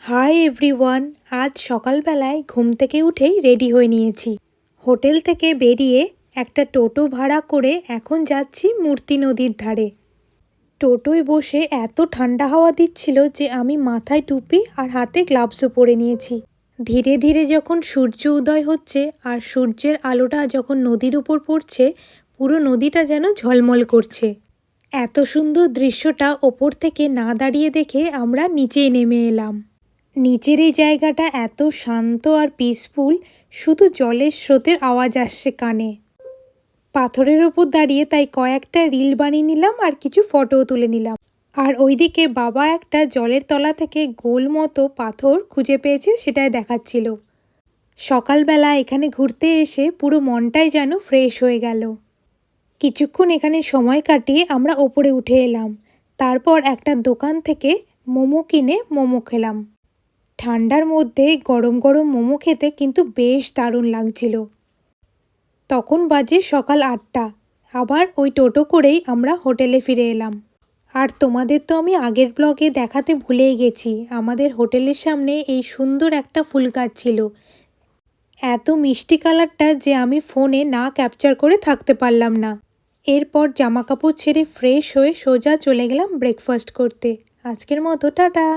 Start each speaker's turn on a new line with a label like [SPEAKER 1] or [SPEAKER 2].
[SPEAKER 1] Hi everyone, আজ সকালবেলায় ঘুম থেকে উঠেই রেডি হয়ে নিয়েছি। হোটেল থেকে বেরিয়ে একটা টোটো ভাড়া করে এখন যাচ্ছি মূর্তি নদীর ধারে। টোটোয় বসে এত ঠান্ডা হাওয়া দিচ্ছিল যে আমি মাথায় টুপি আর হাতে গ্লাভসও পরে নিয়েছি। ধীরে ধীরে যখন সূর্য উদয় হচ্ছে আর সূর্যের আলোটা যখন নদীর উপর পড়ছে, পুরো নদীটা যেন ঝলমল করছে। এত সুন্দর দৃশ্যটা ওপর থেকে না দাঁড়িয়ে দেখে আমরা নিচেই নেমে এলাম। নিচের এই জায়গাটা এত শান্ত আর পিসফুল, শুধু জলের স্রোতের আওয়াজ আসছে কানে। পাথরের ওপর দাঁড়িয়ে তাই কয়েকটা রিল বানিয়ে নিলাম আর কিছু ফটোও তুলে নিলাম। আর ওইদিকে বাবা একটা জলের তলা থেকে গোল মতো পাথর খুঁজে পেয়েছে, সেটাই দেখাচ্ছিল। সকালবেলা এখানে ঘুরতে এসে পুরো মনটাই যেন ফ্রেশ হয়ে গেল। কিছুক্ষণ এখানে সময় কাটিয়ে আমরা ওপরে উঠে এলাম। তারপর একটা দোকান থেকে মোমো কিনে মোমো খেলাম। ঠান্ডার মধ্যে গরম গরম মোমো খেতে কিন্তু বেশ দারুণ লাগছিল। তখন বাজে সকাল 8টা। আবার ওই টোটো করেই আমরা হোটেলে ফিরে এলাম। আর তোমাদের তো আমি আগের ব্লগে দেখাতে ভুলেই গেছি, আমাদের হোটেলের সামনে এই সুন্দর একটা ফুল গাছ ছিল। এত মিষ্টি কালারটা যে আমি ফোনে না ক্যাপচার করে থাকতে পারলাম না। এরপর জামাকাপড় ছেড়ে ফ্রেশ হয়ে সোজা চলে গেলাম ব্রেকফাস্ট করতে। আজকের মতো টাটা।